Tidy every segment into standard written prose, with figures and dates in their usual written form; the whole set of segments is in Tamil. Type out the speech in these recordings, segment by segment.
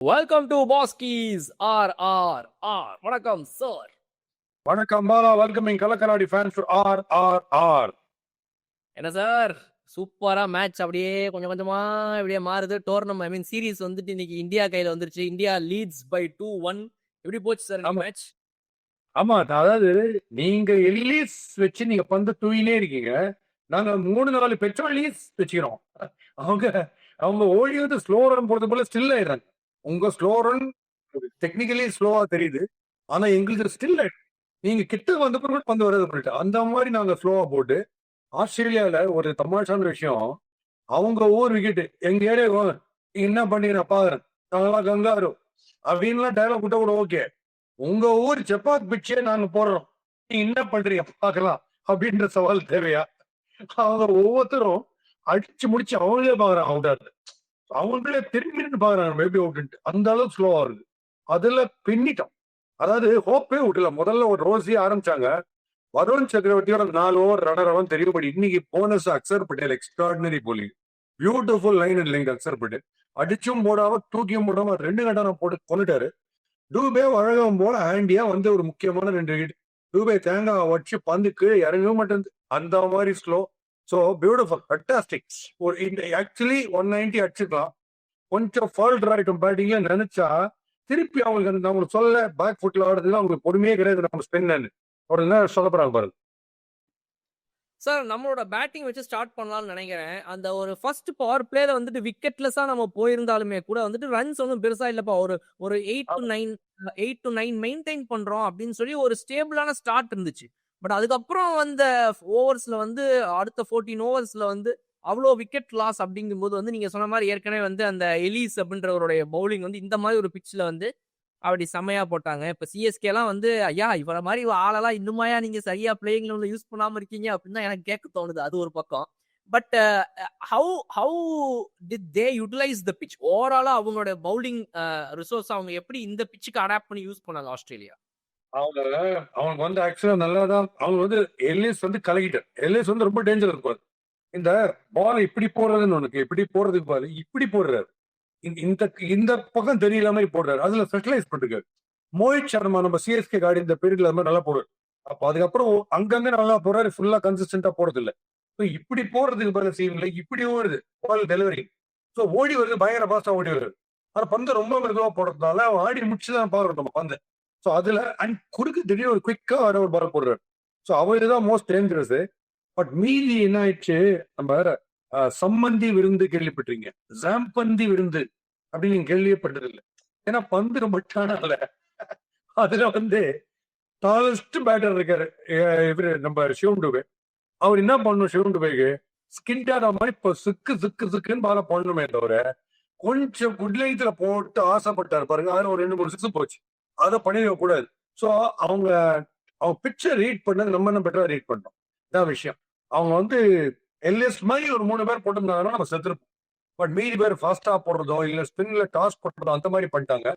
வெல்கம் டு பாஸ்கீஸ் ஆர். வணக்கம் சார். வணக்கம் பாலா. வெல்கமிங் கலக்கராடி ஃபேன்ஸ் டு ஆர். என்ன சார், சூப்பரா மேட்ச் அப்படியே கொஞ்சம் கொஞ்சமா இப்படியே மாறுது. டோர்னமெண்ட் சீரிஸ் வந்துட்டு இன்னைக்கு இந்தியா கையில வந்துருச்சு. India leads by 2-1. எப்படி போச்சு சார் இந்த மேட்ச்? ஆமா, அதாவது நீங்க எல்லிஸ் வச்சு நீங்க பந்து தூயினே இருக்கீங்க. நாங்க 3-4 பெட்ரோலிஸ் வச்சுக்கிறோம். அவங்க அவங்க ஓடி வந்து ஸ்லோ ரன் போறது போல ஸ்டில் ஆயிடுறாங்க. உங்க ஸ்லோ ரன் டெக்னிக்கலி ஸ்லோவா தெரியுது, ஆனா எங்களுக்கு ஸ்டில் ஆயிடுது. நீங்க கிட்ட வந்த பிறகு பந்து வர்றது பண்ணிட்டு அந்த மாதிரி நாங்க ஸ்லோவா போட்டு ஆஸ்திரேலியால ஒரு தமாஷான விஷயம், அவங்க ஊர் விக்கெட் எங்க ஏரியா என்ன பண்ணீங்க பாக்குறேன், நாங்களாம் கங்காரு அப்படின்லாம் டைலாக் விட்டா கூட ஓகே. உங்க ஊர் செப்பாக் பிச்சே நாங்க போடுறோம், நீங்க என்ன பண்றீங்க பாக்கலாம் அப்படின்ற சவால் தேவையா? அவங்க ஒவ்வொருத்தரும் அடிச்சு முடிச்சு அவங்களே பாக்குறாங்க அவுட் ஆகுது. அவங்களே திரும்பி பாக்குறாங்க மேபி அவுட். அந்த அளவுக்கு ஸ்லோவா இருக்கு. அதுல பின்னிட்டோம். அதாவது ஹோப்பே விடல. முதல்ல ஒரு ரோசி ஆரம்பிச்சாங்க. வருண் சக்கரவர்த்தியோட 4 ஓவர் ரன்னர் தெரியும். பட் இன்னைக்கு bonus Axar Patel extraordinary bowling, beautiful line and length. Axar Patel அடிச்சும் போடாம தூக்கியும் போடாம 2 கண்டனம் போட்டு கொண்டுட்டாரு. டூபே வழக்கம் போல ஆண்டியா வந்து ஒரு முக்கியமான 2 விக்கெட். டூபே தேங்காய் வச்சு பந்துக்கு இறங்கவே மாட்டேங்குது. அந்த மாதிரி ஸ்லோ. So beautiful, fantastic. ஒரு ஆக்சுவலி 190 அடிச்சுக்கலாம். கொஞ்சம் ஃபால்ட் ஆயிட்டும் பேட்டிங்ல நினைச்சா திருப்பி அவங்களுக்கு அவங்களுக்கு சொல்ல பேக் ஃபுட்ல ஆடுறதுல அவங்களுக்கு பொறுமையே கிடையாது. நம்ம ஸ்பின் ஒரு என்ன சொல்ல போறாங்க பாருங்க சார். நம்மளோட பேட்டிங் வச்சு ஸ்டார்ட் பண்ணலாம்னு நினைக்கிறேன். அந்த ஒரு ஃபர்ஸ்ட் பவர் பிளேல வந்துட்டு விக்கெட்லெஸ்ஸா நம்ம போயிருந்தாலுமே கூட வந்துட்டு ரன்ஸ் ஒன்றும் பெருசா இல்லப்பா. ஒரு 8 to 9 மெயின்டைன் பண்றோம் அப்படின்னு சொல்லி ஒரு ஸ்டேபிளான ஸ்டார்ட் இருந்துச்சு. பட் அதுக்கப்புறம் வந்த ஓவர்ஸ்ல வந்து அடுத்த 14 ஓவர்ஸ்ல வந்து அவ்வளோ விக்கெட் லாஸ் அப்படிங்கும்போது வந்து நீங்க சொன்ன மாதிரி ஏற்கனவே வந்து அந்த எலிஸ் அப்படின்றவருடைய பவுலிங் வந்து இந்த மாதிரி ஒரு பிச்சில் வந்து அப்படி செம்மையா போட்டாங்க. இப்ப சிஎஸ்கே எல்லாம் வந்து ஐயா இவர மாதிரி ஆளெல்லாம் இன்னுமாயா நீங்க சரியா பிளேயிங் லெவல்ல யூஸ் பண்ணாம இருக்கீங்க அப்படின்னு தான் எனக்கு கேட்க தோணுது. அது ஒரு பக்கம். But how did they utilise the pitch? ஓவராலா அவங்களோட பவுலிங் ரிசோர்ஸ் அவங்க எப்படி இந்த பிச்சுக்கு அடாப்ட் பண்ணி யூஸ் பண்ணாங்க ஆஸ்திரேலியா? அவங்க அவங்க வந்து ஆக்சுவலா நல்லாதான். அவங்க வந்து எல்லிஸ் வந்து கலக்கிட்டார். எல்லிஸ் வந்து ரொம்ப டேஞ்சர் இருப்பாரு. இந்த பால் இப்படி போடுறதுன்னு உனக்கு இப்படி போடுறதுக்கு பாரு, இப்படி போடுறாரு. இந்த இந்த பக்கம் தெரியல மாதிரி போடுறாரு. அதுல ஸ்பெஷலைஸ் பண்ணிருக்காரு. மோஹித் சர்மா நம்ம சிஎஸ்கே காடி இந்த பீரியட்ல நல்லா போடுறாரு. அப்ப அதுக்கப்புறம் அங்கங்க நல்லா போறாரு. ஃபுல்லா கன்சிஸ்டன்டா போறது இல்ல. இப்படி போறதுக்கு பதில் சீன்ல இப்படி ஓடுது பால் டெலிவரி. ஸோ ஓடி வருது, பயங்கர பாஸ்டா ஓடி வருது. ஆனா பந்து ரொம்ப மெதுவா போடுறதுனால அவன் ஆடி முடிச்சுதான் பாக்குறோம் நம்ம பந்து. ஸோ அதுல அண்ட் குறுக்கு திடீர்னு ஒரு குவிக்கா வர ஒரு பால் போடுறாரு. ஸோ அவர் தான் மோஸ்ட் டேஞ்சரஸ். பட் மீதி என்ன ஆயிடுச்சு, நம்ம சம்மந்தி விருந்து கேள்விப்பட்டிருங்க, ஜாம்பந்தி விருந்து அப்படின்னு நீங்க கேள்விப்பட்டதில்லை. ஏன்னா பந்து ரொம்ப டானால அதுல வந்து டாலஸ்ட் பேட்டர் இருக்காரு இவரு நம்ம சிவம் டுபே. அவர் என்ன பண்ணணும், சிவம் டுபேக்கு ஸ்கின் டேட் மாதிரி இப்போ சிக்குன்னு பால பண்ணணுமே தவிர கொஞ்சம் குட்லைத்துல போட்டு ஆசைப்பட்டாரு பாருங்க. அதுல ஒரு 2-3 சிக்ஸ் போச்சு. அதை பண்ணிட கூடாது. ஸோ அவங்க அவங்க பிக்சர் ரீட் பண்ணது நம்ம என்ன பெட்டரா ரீட் பண்ணோம். இதான் விஷயம். அவங்க வந்து எல்எஸ் மாதிரி ஒரு 3 பேர் போட்டிருந்தாங்கன்னா நம்ம செத்துருப்போம். பட் மீதி பேர் ஃபாஸ்டா போடுறதோ இல்ல ஸ்பின்ல டாஸ் போடுறதோ அந்த மாதிரி பண்ணிட்டாங்க.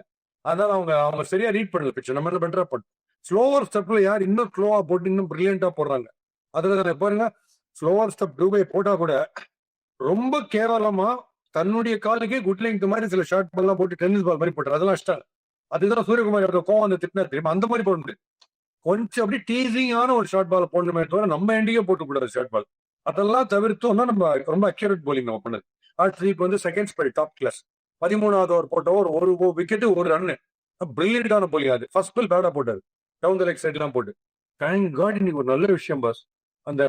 அதனால அவங்க அவங்க சரியா ரீட் பண்ணல பிக்சர். நம்ம என்ன பெட்டரா பண்ணோம். ஸ்லோவர் ஸ்டெப்ல யார் இன்னும் ஸ்லோவா போட்டு இன்னும் பிரில்லியண்டா போடுறாங்க. அதுல பாருங்க, ஸ்லோவர் ஸ்டெப் டூபே போட்டா கூட ரொம்ப கேவலமா தன்னுடைய காலுக்கே குட் லெங்க் மாதிரி சில ஷார்ட் பால் எல்லாம் போட்டு டென்னிஸ் பால் மாதிரி போட்டாரு. அதெல்லாம் இஷ்டம். அதுதான் சூரியகுமார் கோவம் வந்து திட்டினா தெரியுமா, அந்த மாதிரி போட முடியும். கொஞ்சம் அப்படி டீசிங்கான ஒரு ஷார்ட் பால் போடணுமே தவிர நம்ம எண்டியே போட்டு கூடாது ஷார்ட் பால். அதெல்லாம் தவிர்த்தோம்னா நம்ம ரொம்ப அக்யூரேட் போலிங் நம்ம பண்ணது. இப்போ வந்து செகண்ட் ஸ்பெல் டாப் கிளாஸ் 13வது ஓவர் போட்ட ஒரு விக்கெட் ஒரு ரன்னு. பிரில்லியண்டான போலி. அது ஃபர்ஸ்ட் ஸ்பெல் பேடா போட்டாரு, டவுன் த லெக் சைட் எல்லாம் போட்டு. தேங்க் காட் இன்னைக்கு ஒரு நல்ல விஷயம் பாஸ். அந்த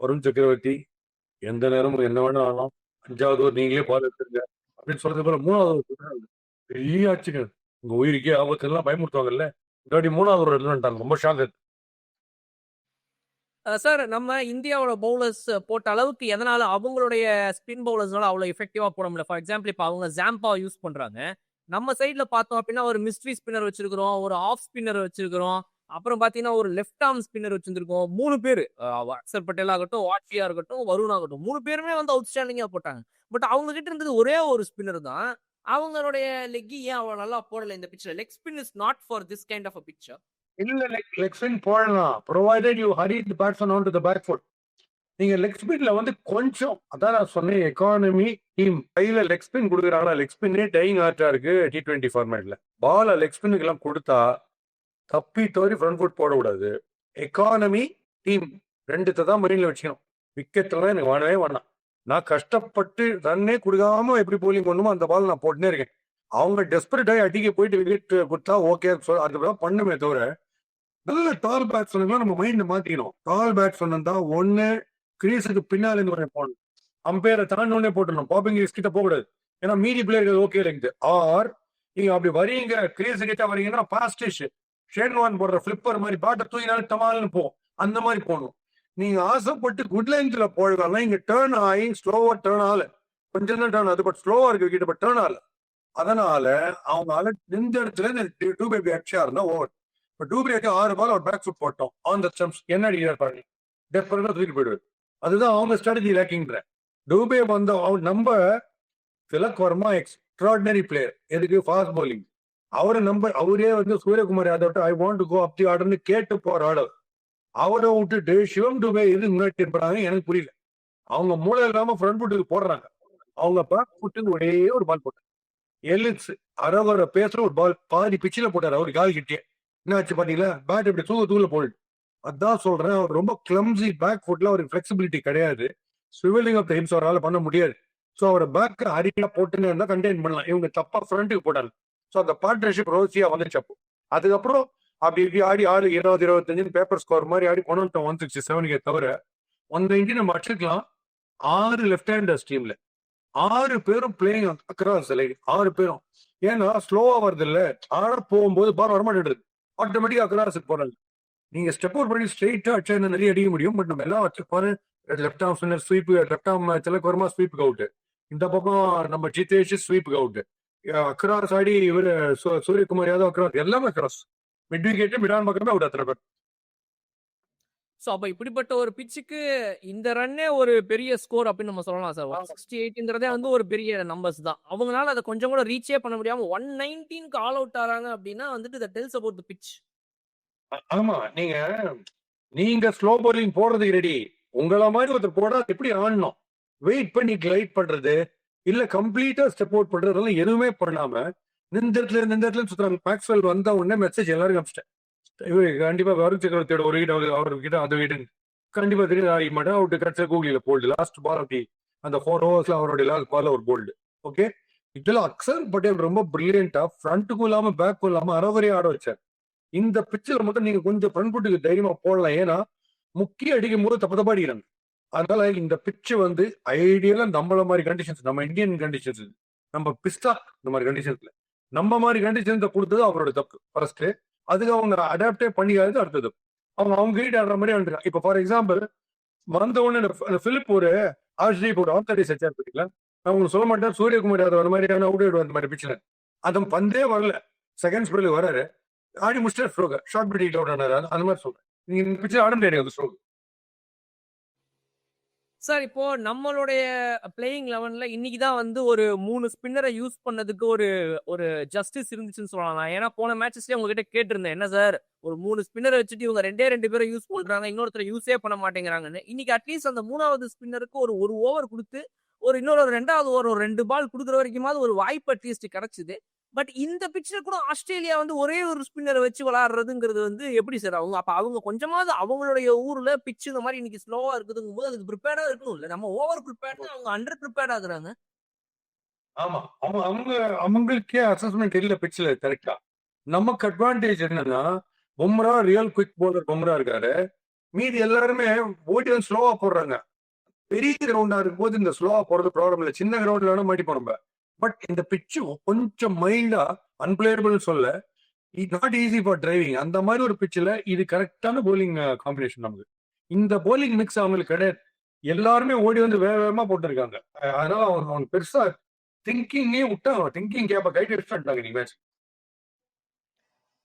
வருண் சக்கரவர்த்தி எந்த நேரமும் என்ன வேணா ஆகலாம், 5வது ஓவர் நீங்களே பால் எடுத்துருங்க அப்படின்னு சொல்றது போல 3வது பெரிய ஆச்சுங்க. உங்க உயிருக்கே ஆபத்து எல்லாம் பயமுறுத்துவாங்கல்ல. இல்லாட்டி 3வது ஓவர் எடுத்துட்டாங்க. ரொம்ப ஷாக். சார், நம்ம இந்தியாவோட பவுலர்ஸ் போட்ட அளவுக்கு எதனால அவங்களுடைய ஸ்பின் பவுலர்ஸ்னால அவ்வளோ எஃபெக்டிவா போட முடியல? ஃபார் எக்ஸாம்பிள் இப்போ அவங்க ஜாம்பா யூஸ் பண்றாங்க. நம்ம சைட்ல பார்த்தோம் அப்படின்னா ஒரு மிஸ்ட்ரி ஸ்பின்னர் வச்சிருக்கிறோம், ஒரு ஆஃப் ஸ்பின்னர் வச்சிருக்கிறோம், அப்புறம் பாத்தீங்கன்னா ஒரு லெஃப்ட் ஆர்ம் ஸ்பின்னர் வச்சிருக்கோம். 3 பேர், அக்சர் பட்டேல் ஆகட்டும், வாட்லியா இருக்கட்டும், வருண் ஆகட்டும், 3 பேருமே வந்து அவுட்ஸ்டாண்டிங்கா போட்டாங்க. பட் அவங்க கிட்ட இருந்தது ஒரே ஒரு ஸ்பின்னர் தான். அவங்களுடைய லெக் ஏன் அவ்வளவு நல்லா போடல இந்த பிட்ச்ல? Leg spin is not for this kind of a pitch. இல்ல லெக் ஸ்பின் போடலாம், provided you hurry the batsman onto the back foot. நீங்க லெக் ஸ்பின்ல வந்து கொஞ்சம் அதான் நான் சொன்னேன், எக்கானமி டீம் கையில லெக் ஸ்பின் கொடுக்குறாங்களா, லெக் ஸ்பின்னே டைங் ஆர்ட்டா இருக்கு T20 ஃபார்மேட்ல. பால லெக் ஸ்பின்னுக்கு எல்லாம் கொடுத்தா தப்பி தவறி ஃப்ரண்ட் ஃபுட் போடக்கூடாது. எக்கானமி டீம் ரெண்டுத்தை தான் மைண்ட்ல வச்சுக்கணும். விக்கெட் எல்லாம் எனக்கு வேணவே வேணாம். நான் கஷ்டப்பட்டு ரன்னே கொடுக்காம எப்படி போலிங் பண்ணுமோ அந்த பால் நான் போட்டுனே இருக்கேன். அவங்க டெஸ்பரேட் ஆகி அடிக்க போயிட்டு விக்கெட் கொடுத்தா ஓகே, அதுதான் பண்ணுமே தவிர நல்ல டால் பேட்ஸ்மேன் நம்ம மைண்ட் மாத்திக்கணும். டால் பேட்ஸ்மேன் தான் ஒண்ணு கிரீஸுக்கு பின்னால இருந்து போடணும், அம்பையரை தாண்டோடனே போட்டணும், பாப்பிங் கிட்ட போக கூடாது. ஏன்னா மீதி பிளேயர்கள் ஓகே இருக்குது. ஆர் நீங்க அப்படி வரீங்க கிரீஸ் கிட்ட வரீங்கன்னா பாஸ்டிஷ் ஷேன்வான் போடுற பிளிப்பர் மாதிரி பாட்டை தூக்கினாலும் டமால்னு போகும், அந்த மாதிரி போகணும். நீங்க ஆசைப்பட்டு குட் லைன்ஸ்ல போடலாம், இங்க டேர்ன் ஆகி ஸ்லோவா டேர்ன் ஆகல, கொஞ்சம் தான் டேர்ன் ஆகுது, பட் ஸ்லோவா இருக்கு கிட்ட, பட் டேர்ன் ஆகல. அதனால அவங்களால இந்த இடத்துல டூ பேபி அடிச்சா இருந்தா ஓவர். இப்போ டூபிரியாக்கு 6 பால் ஒரு பேக் ஃபுட் போட்டோம் ஆன் த ஸ்டம்ப்ஸ், என்ன அடிக்கிறார் பாருங்க, டெஃபரெண்டா தூக்கி போயிடுவார். அதுதான் அவங்க ஸ்ட்ராட்டஜி லேக்கிங்ற. டூபே வந்த நம்ம திலக் வர்மா எக்ஸ்ட்ராடினரி பிளேயர், எதுக்கு ஃபாஸ்ட் பவுலிங். அவரே வந்து Suryakumar Yadav I want to go up the ஆர்டர்னு கேட்டு போற ஆர்டர். அவரை விட்டுட்டு சிவம் டூபே எது முன்னாடி இருப்பாங்க எனக்கு புரியல. அவங்க மூளை இல்லாம ஃப்ரண்ட் ஃபுட்டுக்கு போடுறாங்க. அவங்க பேக் ஃபுட்டுக்கு ஒரே ஒரு பால் போட்டாங்க. எலிட்ஸ் அரவர பேசுற ஒரு பால் பாதி பிச்சில போட்டாரு அவரு கால் கிட்டே. என்னாச்சு பாத்தீங்களா, பேட் இப்படி தூள போயிடு. அதான் சொல்றேன், அவர் ரொம்ப கிளம்சி, பேக் ஃபுட்ல ஒரு ஃபிளெக்சிபிலிட்டி கிடையாது. ஸ்விவலிங் ஆஃப் த ஹிப்ஸ் அவரால் பண்ண முடியாது. ஸோ அவரை பேக் அரிக்கா போட்டுன்னு இருந்தா கண்டெயின் பண்ணலாம். இவங்க தப்பா ஃப்ரண்ட்டுக்கு போட்டாரு. ஸோ அந்த பார்ட்னர்ஷிப் ரோசியா வந்துச்சு. அப்போ அதுக்கப்புறம் அப்படி இப்படி ஆடி 6, 20, 25 பேப்பர் ஸ்கோர் மாதிரி ஆடி கொண்டு 167 தவிர 190 நம்ம அடிச்சிருக்கலாம். 6 லெஃப்ட் ஹேண்டர்ஸ் டீம்ல 6 பேரும் பிளேயிங் அக்ராஸ் லைன், 6 பேரும். ஏன்னா ஸ்லோவா வருது இல்ல, ஆட போகும்போது பால் வரமாட்டேடுது, ஆட்டோமேட்டிக்கா அக்ராஸுக்கு போறாங்க. நீங்க ஸ்டெப் அவுட் பண்ணி ஸ்ட்ரெயிட்டா அடிச்சா நிறைய அடிக்க முடியும். பட் நம்ம எல்லாம் வச்சு பாரு, left arm spinner sweep, left arm Tilak Varma ஸ்வீப்புக்கு அவுட், இந்த பக்கம் நம்ம ஜிதேஷ் ஸ்வீப்புக்கு அவுட், அக்ராஸ் ஆடி இவர் சூரியகுமார் யாதவ் அக்ராஸ், எல்லாமே அக்ராஸ். மிட் விக்கெட் மிடான் பக்கமே அவுட் அத்தனை பேர். ஸோ அப்ப இப்படிப்பட்ட ஒரு பிச்சுக்கு இந்த ரன்னே ஒரு பெரிய ஸ்கோர் அப்படின்னு நம்ம சொல்லலாம் சார். 168ங்கிறதே வந்து ஒரு பெரிய நம்பர்ஸ் தான். அவங்களால அதை கொஞ்சம் கூட ரீச்சே பண்ண முடியாம 119க்கு ஆல் அவுட் ஆறாங்க அப்படின்னா வந்துட்டு தட் டெல்ஸ் அபௌட் தி பிட்ச். ஆமா, நீங்க ஸ்லோ பவுலிங் போடுறதுக்கு ரெடி. உங்கள மாதிரி ஒருத்தர் போட எப்படி ஆடணும், வெயிட் பண்ணி கிளைட் பண்றது இல்ல கம்ப்ளீட்டா ஸ்டெப் அவுட் பண்றது எதுவுமே பண்ணாம இந்த இடத்துல சுத்துறாங்க. மேக்ஸ்வெல் வந்த உடனே மெசேஜ் எல்லாரும் அனுப்பிச்சிட்டேன், இவரு கண்டிப்பா வருண் சக்கரவர்த்தியோட ஒரு வீடு அவர்கிட்ட அது வீடு கண்டிப்பா தெரியும் மாட்டேன். அவருக்கு கிடைச்ச கூகுளில போல்டு லாஸ்ட் பால் அப்படி அந்த 4 ஓவர்ஸ்ல அவருடைய லாஸ்ட் பால் ஒரு போல்டு. ஓகே, இதுல அக்சர் பட்டேல் ரொம்ப பிரில்லியண்டா ஃப்ரண்ட்டுக்கும் இல்லாம பேக்கும் இல்லாம அறவரையும் ஆட வச்சார். இந்த பிச்சில் மட்டும் நீங்க கொஞ்சம் ஃப்ரண்ட் ஃபுட்டுக்கு தைரியமா போடலாம். ஏன்னா முக்கிய அடிக்கும் போது தப்பா அடிக்கிறாங்க. அதனால இந்த பிச்சு வந்து ஐடியலா நம்மள மாதிரி கண்டிஷன்ஸ், நம்ம இந்தியன் கண்டிஷன்ஸ், நம்ம பிஸ்டா இந்த மாதிரி கண்டிஷன்ஸ்ல நம்ம மாதிரி கண்டிஷன்ஸ் கொடுத்தது அவரோட தப்பு ஃபர்ஸ்ட். அதுக்கு அவங்க அடாப்டே பண்ணிக்காது. அடுத்தது அவங்க கிரீட் ஆடுற மாதிரி ஆடுறாங்க. இப்போ ஃபார் எக்ஸாம்பிள் வந்த உடனே பிலிப் ஒரு ஆர்ஜிப் ஒரு ஆஃப் சச்சார் பார்த்தீங்களா, நான் உங்களுக்கு சொல்ல மாட்டேன், சூரியகுமார் யாதவ் அந்த மாதிரியான அவுட் அந்த மாதிரி பிச்சில் அது பந்தே வரல, செகண்ட் ஸ்பெல்லுக்கு வராரு, ஆடி முடிச்சிட்டு ஸ்ட்ரோக் ஷார்ட் பிரிட்டிக் அவுட் ஆனாரு. அந்த மாதிரி சொல்றேன், நீங்க இந்த பிச்சில் ஆட முடியாது அந்த ஸ்ட்ரோக். சார் இப்போ நம்மளுடைய பிளேயிங் 11ல இன்னைக்கு தான் வந்து ஒரு 3 ஸ்பின்னரை யூஸ் பண்ணதுக்கு ஒரு ஒரு ஜஸ்டிஸ் இருந்துச்சுன்னு சொல்லலாம். ஏன்னா போன மேட்சஸ்லயே உங்ககிட்ட கேட்டிருந்தேன், என்ன சார் ஒரு 3 ஸ்பின்னரை வச்சுட்டு இவங்க 2 பேரை யூஸ் பண்றாங்க, இன்னொருத்தர் யூஸே பண்ண மாட்டேங்கிறாங்கன்னு. இன்னைக்கு அட்லீஸ்ட் அந்த 3வது ஸ்பின்னருக்கு ஒரு ஓவர் கொடுத்து இன்னொரு 2வது ஓவர் ஒரு 2 பால் கொடுக்குற வரைக்குமாவது ஒரு வாய்ப்பு அட்லீஸ்ட் கிடைச்சது. பட் இந்த பிச்சில் கூட ஆஸ்திரேலியா வந்து ஒரே ஒரு ஸ்பின்னரை வச்சு விளையாடுறதுங்கிறது வந்து எப்படி சார்? அவங்க கொஞ்சமாவது அவங்களுடைய ஊர்ல பிச்சு இந்த மாதிரி இன்னைக்கு ஸ்லோவா இருக்குதுங்கும் போது அதுக்கு ப்ரிப்பேர்டா இருக்கணும் இல்ல? நம்ம ஓவர் ப்ரிப்பேர்டா அவங்க அண்டர் ப்ரிப்பேர்ட் ஆகுறாங்க. ஆமா, அவங்களுக்கே அசஸ்மெண்ட் இல்ல பிச்சில் கரெக்டா. நமக்கு அட்வான்டேஜ் என்னன்னா Bumrah real quick bowler Bumrah இருக்காரு, மீதி எல்லாருமே ஓடி வந்து ஸ்லோவா போடுறாங்க. பெரிய கிரவுண்டா இருக்கும் போது இந்த ஸ்லோவா போறது ப்ராப்ளம் இல்லை, சின்ன கிரவுண்ட்ல வேணா மாட்டி போறோம். பட் இந்த பிச்சு கொஞ்சம் மைல்டா அன்பிளேயபிள் சொல்ல, நாட் ஈஸி ஃபார் டிரைவிங். அந்த மாதிரி ஒரு பிச்சில் இது கரெக்டான போலிங் காம்பினேஷன். நமக்கு இந்த போலிங் மிக்ஸ் அவங்களுக்கு கிடையாது. எல்லாருமே ஓடி வந்து வேகமா போட்டுருக்காங்க. அதனால அவங்க பெருசா திங்கிங்கே விட்டாங்க, திங்கிங் கேப்ப கைட்டு எடுத்துட்டாங்க நீ மேட்ச்.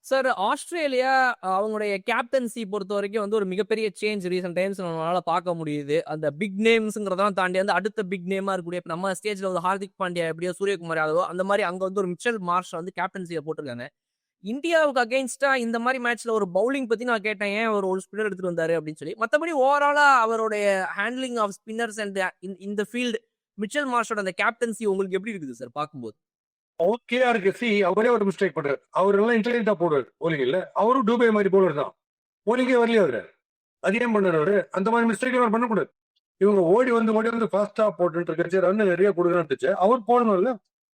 சார் ஆஸ்திரேலியா அவங்களுடைய கேப்டன்சி பொறுத்த வரைக்கும் வந்து ஒரு மிகப்பெரிய சேஞ்ச் ரீசெண்ட் டைம்ஸ் நம்மளால பார்க்க முடியுது. அந்த பிக் நேம்ஸ்ங்கிறதெல்லாம் தாண்டி வந்து அடுத்த பிக் நேமா இருக்கக்கூடிய நம்ம ஸ்டேஜ்ல வந்து ஹார்திக் பாண்டியா எப்படியோ, சூரியகுமார் யாதவோ அந்த மாதிரி அங்க வந்து ஒரு மிச்சல் மார்ஷ் வந்து கேப்டன்சியை போட்டிருக்காங்க. இந்தியாவுக்கு அகைன்ஸ்டா இந்த மாதிரி மேட்ச்ல ஒரு பவுலிங் பத்தி நான் கேட்டேன், ஏன் அவர் ஒரு ஸ்பின்னர் எடுத்துட்டு வந்தாரு அப்படின்னு சொல்லி. மத்தபடி ஓவராலா அவருடைய ஹேண்ட்லிங் ஆஃப் ஸ்பின்னர்ஸ் அண்ட் இந்த ஃபீல்ட் மிச்சல் மார்ஷோட அந்த கேப்டன்சி உங்களுக்கு எப்படி இருக்குது சார் பார்க்கும்போது? ஓகேயா இருக்கு. அவரே ஒரு மிஸ்டேக் பண்றாரு. அவர் எல்லாம் இன்டெலிஜென்ட்டா போடுவார் போலிங் இல்ல. அவரும் டூபே மாதிரி போலர் தான். போலிங்கே வரலையே அவரு. அது ஏன் பண்ணாரு அவரு? அந்த மாதிரி மிஸ்டேக் அவர் பண்ணக்கூடாது. இவங்க ஓடி வந்து ஃபாஸ்டா போட்டுட்டு இருக்கச்சு ரன் நிறைய கொடுக்குறான்னு இருந்துச்சு. அவர் போடணும் இல்ல.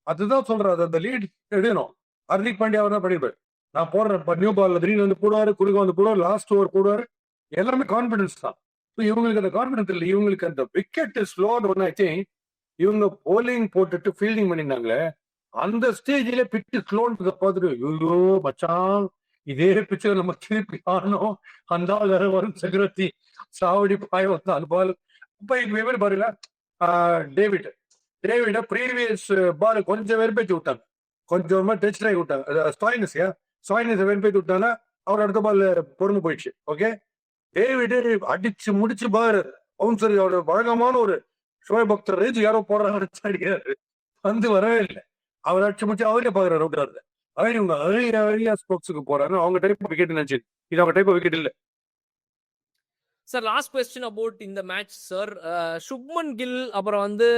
அதுதான் சொல்றாரு. அந்த லீட் எடுக்கணும். ஹர்திக் பாண்டியா அவர் தான் பண்ணிருப்பாரு. நான் போடுறேன் நியூ பால்ல திடீர்னு வந்து போடுவாரு, குறுக்க வந்து போடுவாரு, லாஸ்ட் ஓவர் போடுவாரு. எல்லாமே கான்பிடன்ஸ் தான். இவங்களுக்கு அந்த கான்பிடன்ஸ் இல்லை. இவங்களுக்கு அந்த wicket slow one I think இவங்க போலிங் போட்டுட்டு ஃபீல்டிங் பண்ணிருந்தாங்களே, அந்த ஸ்டேஜ்ல பிச்சு ஸ்லோன்னு பார்த்துட்டு ஐயோ மச்சான் இதே பிக்சர் நம்ம திருப்பி ஆனோம். அந்த ஆள் வேற வரும் சக்கரவர்த்தி சாவடி பாய வந்து அனுபால். இப்ப இவரு பாருங்க டேவிட் டேவிட ப்ரீவியஸ் பால் கொஞ்சம் வெறுப்பேற்றி விட்டாங்க. கொஞ்சமா டச் ஆகி விட்டாங்க. ஸ்டாயினஸ் வெறுப்பேற்றி விட்டாங்க. அவர் அடுத்த பால் பொறுமை போயிடுச்சு. ஓகே, டேவிட் அடிச்சு முடிச்சு பாரு பவுன்சர் அவரோட வழக்கமான ஒரு ஷோயப் பக்தர் ரேஜ் யாரோ போடுறாங்க அடிக்கிறாரு. வந்து வரவே இல்லை. அவர் அடிச்சு முடிச்சு அவரே பாக்குறாரு அவுட். அவர் இவங்க ஏரியா ஸ்போர்ட்ஸுக்கு போறாரு. அவங்க டைப் விக்கெட் நினைச்சு இது அவங்க டைப் விக்கெட் இல்ல. சார் லாஸ்ட் கொஸ்டின் அபவுட் இந்த மேட்ச் சார். சுப்மன் கில் அப்புறம் வந்து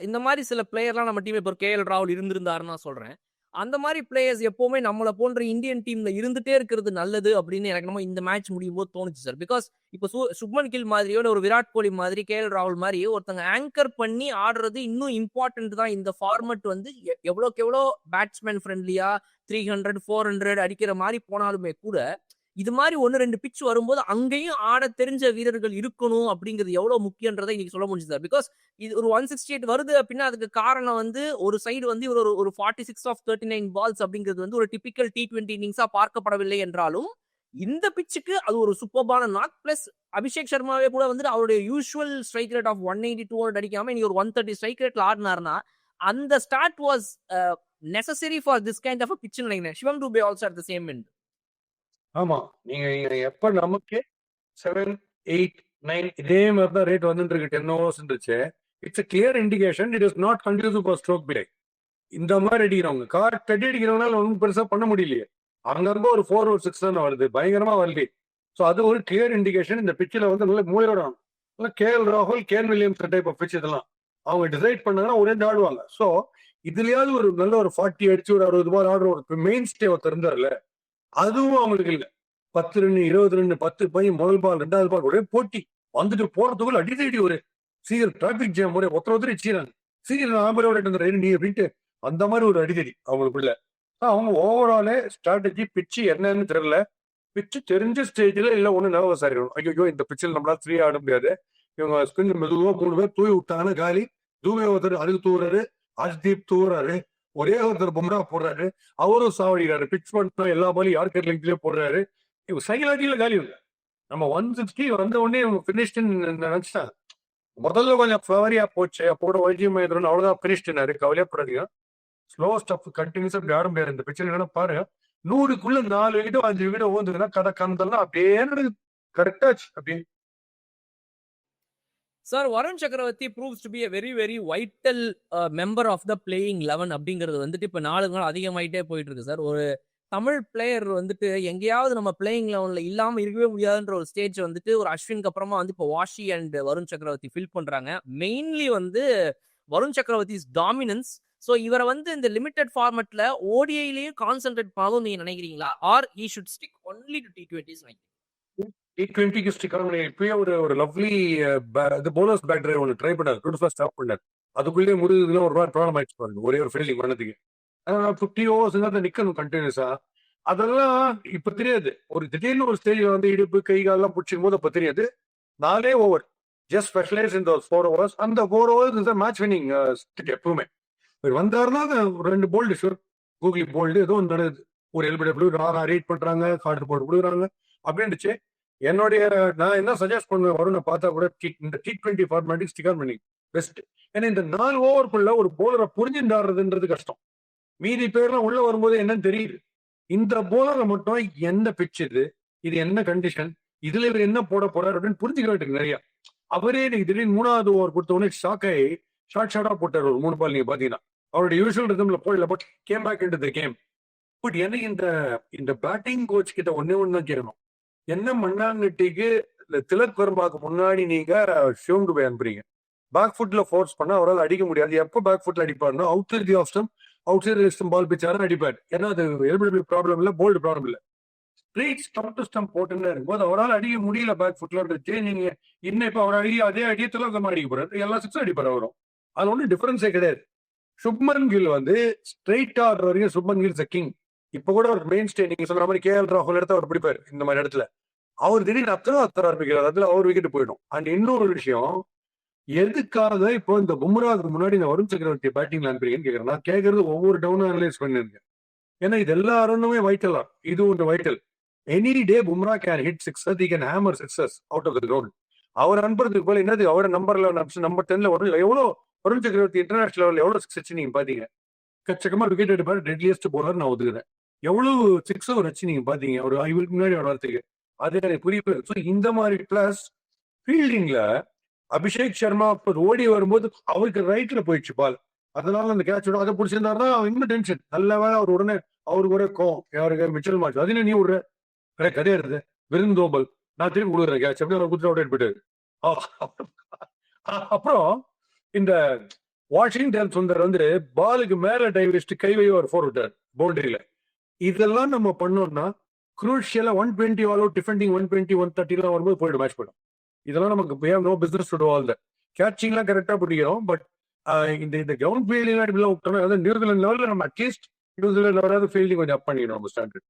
இந்த மாதிரி சில பிளேயர்லாம் நம்ம டீம் இப்போ கேஎல் ராகுல் இருந்திருந்தாருன்னு நான் சொல்றேன். அந்த மாதிரி பிளேயர்ஸ் எப்பவுமே நம்மளை போன்ற இந்தியன் டீம்ல இருந்துட்டே இருக்கிறது நல்லது அப்படின்னு எனக்கு நம்ம இந்த மேட்ச் முடியும் போது தோணுச்சு சார். பிகாஸ் இப்போ சுப்மன் கில் மாதிரியோ ஒரு விராட் கோலி மாதிரி கேஎல் ராகுல் மாதிரி ஒருத்தங்க ஆங்கர் பண்ணி ஆடுறது இன்னும் இம்பார்ட்டன்ட் தான். இந்த ஃபார்மட் வந்து எவ்வளோக்கு எவ்வளோ பேட்ஸ்மேன் ஃப்ரெண்ட்லியா 300 400 அடிக்கிற மாதிரி போனாலுமே கூட இது மாதிரி 1-2 பிட்ச் வரும்போது அங்கேயும் ஆட தெரிஞ்ச வீரர்கள் இருக்கணும் அப்படிங்கிறது எவ்வளவு முக்கியன்றதை இன்னைக்கு சொல்ல முடிஞ்சு சார். பிகாஸ் இது ஒரு 168 வருது அப்படின்னா அதுக்கு காரணம் வந்து ஒரு சைடு வந்து இவர் ஒரு 46 ஆஃப் 39 பால்ஸ் அப்படிங்கிறது வந்து ஒரு டிபிக்கல் T20 இன்னிங்ஸா பார்க்கப்படவில்லை என்றாலும் இந்த பிச்சுக்கு அது ஒரு சூப்பர்பான நாக். பிளஸ் அபிஷேக் சர்மாவே கூட வந்து அவருடைய யூஸ்வல் ஸ்ட்ரைக் ரேட் ஆஃப் 180 200 அடிக்காம நீ ஒரு 130 ஸ்ட்ரைக் ரேட்ல ஆடினார்னா அந்த start was necessary for this kind of pitch நினைக்கிறேன். Shivam Dube also at the same end. ஆமா, நீங்க எப்ப நமக்கு 7 8 9 இதே மாதிரி தான் ரேட் வந்துட்டு இருக்கு 10 overs இருந்துச்சு. It's clear indication it is not conducive for stroke break. இந்த மாதிரி அடிக்கிறவங்க கார் தட்டி அடிக்கிறவங்களால ஒன்றும் பெருசா பண்ண முடியலையே. அங்கங்க ஒரு 4 or 6 தான் வருது, பயங்கரமா வருது. ஸோ அது ஒரு கிளியர் இண்டிகேஷன். இந்த பிச்சில் வந்து நல்ல மூலையோட கேஎல் ராகுல் Kane Williams type of pitch இதெல்லாம் அவங்க டிசைட் பண்ணாங்கன்னா ஒரே ஆடுவாங்க. ஸோ இதுலயாவது ஒரு நல்ல ஒரு 40 அடிச்சு ஒரு 60 பால் ஆடுற ஒரு மெயின் ஸ்டே ஒருத்தர் இருந்தார்ல, அதுவும் அவங்களுக்கு இல்ல. 10 ரன் 20 ரன் 10 பையன் முதல் பால் 2வது பால் ஒரே போட்டி வந்துட்டு போறதுக்குள்ள அடிக்கடி ஒரு சீக்கிரம் டிராபிக் ஜாம் ஒரே ஒருத்தர் வச்சுக்கிறாங்க. சீக்கிரம் நீ அப்படின்ட்டு அந்த மாதிரி ஒரு அடிக்கடி அவங்களுக்குள்ள. அவங்க ஓவராலே ஸ்ட்ராட்டஜி பிச்சு என்னன்னு தெரியல. பிச்சு தெரிஞ்ச ஸ்டேஜ்ல இல்ல ஒண்ணு நர்வஸ் ஆகிடும். ஐயோ இந்த பிச்சில் நம்மளால ஃப்ரீ ஆட முடியாது. இவங்க ஸ்பின் மெதுவா 3 பேர் தூவி விட்டாங்கன்னா காலி. தூவே ஒருத்தர் அதுக்கு தூவுறாரு, அஷ்தீப் தூவுறாரு, ஒரே ஒருத்தர் பும்ரா போடுறாரு, அவரும் சாவடிக்கிறாரு. பிச் பண்ண எல்லா பாலும் யார்கர் லிங்க்லயே போடுறாரு. இவங்க சைக்கிளாட்டியில காலி இல்லை. நம்ம 160 வந்த உடனே இவங்க பினிஷ்டுன்னு நினைச்சிட்டாங்க. முதல்ல கொஞ்சம் ஃபேவரியா போச்சு. அப்போட வைத்தியம் அவ்வளவுதான் பினிஷ்டுனாரு. கவலையப்படுறீங்க. ஸ்லோ ஸ்டப் கண்டினியூஸா அப்படி ஆட முடியாது இந்த பிக்சர். என்னன்னா பாருங்க 100க்குள்ள 4 விக்கெட்டோ 5 விக்கெட்டோ ஓந்துதுன்னா கதை கந்தெல்லாம் அப்படியே நடக்குது. கரெக்டாச்சு அப்படியே. Sir Varun Chakravarthy proves to be a very very vital member of the playing 11 அப்படிங்கிறது வந்துட்டு இப்போ நாளுக்கு நாள் அதிகமாயிட்டே போயிட்டு இருக்கு சார். ஒரு தமிழ் பிளேயர் வந்துட்டு எங்கேயாவது நம்ம பிளேயிங் 11ல இல்லாம இருக்கவே முடியாதுன்ற ஒரு ஸ்டேஜ் வந்துட்டு ஒரு அஸ்வினுக்கு அப்புறமா வந்து இப்போ வாஷி அண்ட் வருண் சக்கரவர்த்தி ஃபில் பண்றாங்க. மெயின்லி வந்து வருண் சக்கரவர்த்திஸ் டாமினன்ஸ். ஸோ இவரை வந்து இந்த லிமிடெட் ஃபார்மட்ல ஓடிஐலயும் கான்சென்ட்ரேட் பண்ணணும் நீங்க நினைக்கிறீங்களா? Or he should stick only to T20s? T20க்கு ஸ்டிக் ஆன இப்பயே ஒரு லவ்லி போனஸ் பேக் டிரைவ் ஒன்று ட்ரை பண்ணாரு. பியூட்டிஃபுல்லா ஸ்டாப் பண்ணாரு. அதுக்குள்ளேயே முதுகுலாம் ஒரு மாதிரி ப்ராப்ளம் ஆயிடுச்சு பாருங்க. ஒரே ஒரு ஃபீல்டிங் பண்ணதுக்கு 50 overs நிக்கணும் கண்டினியூஸா. அதெல்லாம் இப்ப தெரியாது. ஒரு திடீர்னு ஒரு ஸ்டேஜ்ல வந்து இடுப்பு கை காலெல்லாம் பிடிச்சிக்கும் போது அப்ப தெரியாது. 4 ஓவர் ஜஸ்ட் ஸ்பெஷலைஸ் இந்த 4 overs. அந்த 4 overs மேட்ச் வின்னிங் எப்பவுமே வந்தாருன்னா 2 போல்டு ஷூர் கூகுளி போல்டு ஏதோ ஒன்று நடக்குது. ஒரு எல்பிடபிள்யூ ரீட் பண்றாங்க, கார்டு போட்டு கொடுக்குறாங்க அப்படின்னுச்சு. நான் என்ன சஜஸ்ட் பண்ணுவேன் வருணை பார்த்தா கூட இந்த T20 ஃபார்மேட்டிக் ஸ்டிக் ஆன் பண்ணி பெஸ்ட். ஏன்னா இந்த 4 ஓவருக்குள்ள ஒரு போலரை புரிஞ்சுட்டாடுறதுன்றது கஷ்டம். மீதி பேர்லாம் உள்ள வரும்போது என்னன்னு தெரியுது. இந்த போலரை மட்டும் என்ன பிச் இது என்ன கண்டிஷன், இதுல இவர் என்ன போட போறாரு அப்படின்னு புரிஞ்சுக்க வேண்டியது நிறைய. அவரே இன்னைக்கு திடீர்னு 3வது ஓவர் கொடுத்த உடனே ஷாக் ஆகி ஷார்ட்டா போட்டார் ஒரு 3 பால். நீங்க பாத்தீங்கன்னா அவருடைய யூஸ்வல் ரிதம்ல போயிடல, but came back into the game. But எனக்கு இந்த பேட்டிங் கோச் கிட்ட ஒண்ணே தான் கேட்கணும். என்ன மண்ணாங்கட்டிக்கு இந்த திலக் வர்மாக்கு முன்னாடி நீங்க ஷிவம் துபே அனுப்புறீங்க. பேக் ஃபுட்ல ஃபோர்ஸ் பண்ணா அவரால் அடிக்க முடியாது. எப்போ பேக் ஃபுட்ல அடிப்பாருன்னா outside the off stump, outside stump ball பிச்சாரு அடிப்பார். ஏன்னா அது எல்பிடபிள்யூ ப்ராப்ளம் இல்ல, போல்டு ப்ராப்ளம் இல்ல. ஸ்ட்ரெயிட் ஸ்டம் டு ஸ்டம் போட்டுன்னு இருக்கும்போது அவரால் அடிக்க முடியல பேக் ஃபுட்ல இருந்துச்சு. நீங்க இன்னும் இப்ப அவர் அதே அடிய திலக் வர்மா அடிக்க போறாரு. எல்லா சிக்ஸும் அடிப்பாரு அவரும். அது ஒன்றும் டிஃபரன்ஸே கிடையாது. சுப்மன் கில் வந்து ஸ்ட்ரெயிட் ஆடுற வரைக்கும் சுப்மன் கில் கிங். இப்ப கூட ஒரு மெயின் ஸ்டே நீங்க சொல்ற மாதிரி கேஎல் ராகுல் எடுத்து அவர் பிடிப்பாரு இந்த மாதிரி இடத்துல. அவர் திடீர்னு அத்தனை ஆரம்பிக்கிறார். அதுல அவர் விக்கெட் போயிடும். அண்ட் இன்னொரு விஷயம், எதுக்காக இப்போ இந்த பும்ராவுக்கு முன்னாடி இந்த வருண் சக்கரவர்த்தி பேட்டிங்ல அனுப்புறீங்கன்னு கேட்கறேன். நான் கேட்கறது ஒவ்வொரு டவுன் அனலைஸ் பண்ணிருக்கேன். ஏன்னா இது எல்லா ரன்னுமே வைட்டலா, இது ஒன்று vital. Any day Bumrah can hit sixes, he can hammer sixes out of the ground. அவர் அனுப்புறதுக்கு போல என்னது அவரோட நம்பர் 10ல வரும். எவ்வளவு வருண் சக்கரவர்த்தி இன்டர்நேஷனல் லெவலில் எவ்வளவு சிக்ஸ் வச்சு நீங்க பாத்தீங்க. கச்சக்கமா விக்கெட் எடுப்பாரு, டெட்லியஸ்ட் போலர் நான் ஒதுக்குறேன். எவ்வளவு சிக்ஸ் அவர் வச்சு நீங்க பாத்தீங்க ஒரு இவருக்கு முன்னாடி வரத்துக்கு. அது எனக்கு புரியுது. இந்த மாதிரி பிளஸ் ஃபீல்டிங்ல அபிஷேக் சர்மா ஓடி வரும்போது அவருக்கு ரைட்ல போயிடுச்சு பால். அதனால அந்த கேட்ச் அதை பிடிச்சிருந்தாருன்னா இன்னும் டென்ஷன். நல்ல வேலை அவர் உடனே அவருக்கு ஒரு யாருக்கு மிச்சல் மார்ஷ் அது நீ விடுற கிடையாது விருந்தோபல் நான் திரும்பி கொடுக்குறேன் கேட்ச் அப்படி அவர் குதிரை அவுட் போயிட்டாரு. அப்புறம் இந்த வாஷிங்டன் சுந்தர் வந்து பாலுக்கு மேல டைவ் வச்சுட்டு கைவையோ ஒரு 4 விட்டார் பவுண்டரியில. இதெல்லாம் நம்ம பண்ணோம்னா குரூஷியலா 120 ஆல் அவுட் டிஃபெண்டிங் 120 130 வரும்போது போயிடும், மேட்ச் போயிடும். இதெல்லாம் நமக்கு no business to do all that. கேட்சிங்லாம் கரெக்டா பிடிக்கிறோம். பட் இந்த கிரவுண்ட் ஃபீல்டிங் விட்டோம்னா அதாவது நியூசிலாந்து லெவலில் நம்ம அட்லீஸ்ட் நியூசிலாந்து லெவலாவது ஃபீல்டிங் கொஞ்சம் அப் பண்ணிக்கணும் நம்ம ஸ்டாண்டர்ட்.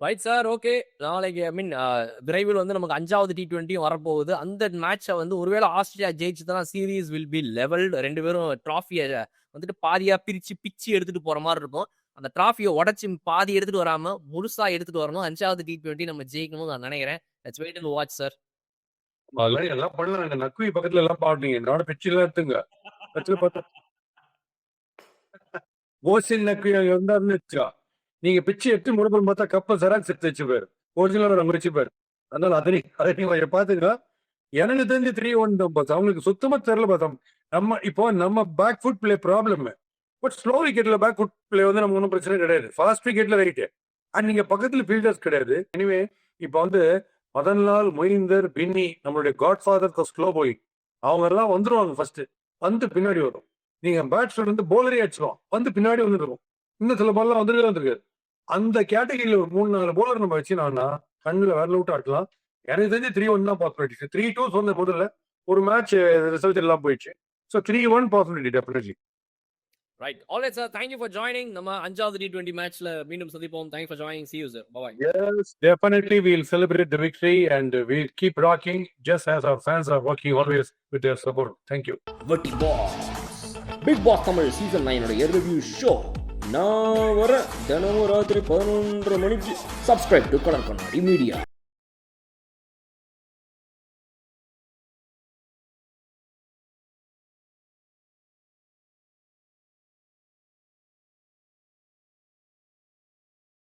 Right sir, okay. நாளைக்கு விரைவில் வந்து நமக்கு 5வது T20 வரப்போகுது. அந்த மேட்சை வந்து ஒருவேளை ஆஸ்திரேலியா ஜெயிச்சுதான் சீரீஸ் வில் பி லெவல். 2 பேரும் டிராஃபியை வந்துட்டு பாதியா பிச்சு எடுத்துட்டு போற மாதிரி இருக்கும். அந்த டிராஃபியை உடச்சி பாதி எடுத்துட்டு வராம முழுசா எடுத்துட்டு வரணும். 5வது T20 நம்ம ஜெயிக்கணும்னு நான் நினைக்கிறேன். Let's wait and watch sir. எல்லாம் பண்ணலாம். நக்குவி பக்கத்துல எல்லாம் பாடுறீங்க. என்னோட பிச்செல்லாம் எடுத்துங்க. ஓசின் நக்குவி இருந்தாருன்னு வச்சா நீங்க பிச்சு எடுத்து முடப்பல் பார்த்தா கப்பல் ஜெராக்ஸ் எடுத்து வச்சுப்பாரு. ஒரிஜினல் நம்ம வச்சுப்பாரு. அதனால அதை நீங்க பாத்துங்க. எனக்கு தெரிஞ்சு 3-1 தான் பார்த்தா அவங்களுக்கு சுத்தமா தெரியல பார்த்தோம். நம்ம back foot play problem. But slow விக்கெட்ல பேக் ஃபுட் பிளே வந்து நம்ம ஒன்றும் பிரச்சனை கிடையாது. Fast விக்கெட்ல right. அண்ட் நீங்க பக்கத்துல ஃபீல்டர்ஸ் கிடையாது. எனிவே இப்போ வந்து மதன்லால், மொயிந்தர், பின்னி நம்மளுடைய காட்ஃபாதர் ஸ்லோ போய் அவங்க எல்லாம் வந்துருவாங்க. ஃபர்ஸ்ட் வந்து பின்னாடி வரும். நீங்க பேட்ஸ்மேன் வந்து போலரே அடிச்சிடும் வந்து பின்னாடி வந்துருக்கும். இன்னும் சில பால்லாம் வந்துருக்காது. அந்த கேட்டகரியில ஒரு 3-4 போலர் நம்ம வச்சுனா கண்ணில் வேற அவுட் ஆட்டலாம். எனக்கு தெரிஞ்சு 3-1 தான் பாசிபிலிட்டி. 3-2 சொன்ன முதல்ல ஒரு மேட்ச் ரிசல்ட் எல்லாம் போயிடுச்சு. So 3-1 possibility definitely. Right, alright sir, thank you for joining. நம்ம 5வது T20 மேட்ச்ல மீண்டும் சந்திப்போம். Thanks for joining. See you sir. Bye bye. Yes, definitely we'll celebrate the victory and we'll keep rocking just as our fans are working always with their support. Thank you. Vatti Boss Big Boss Tamil Season 9 உடைய ரிவ்யூ ஷோ நான் வர தினமும் ராத்திரி 11:30 மணிக்கு. சப்ஸ்கிரைப் டு கலர் கண்ணாடி மீடியா.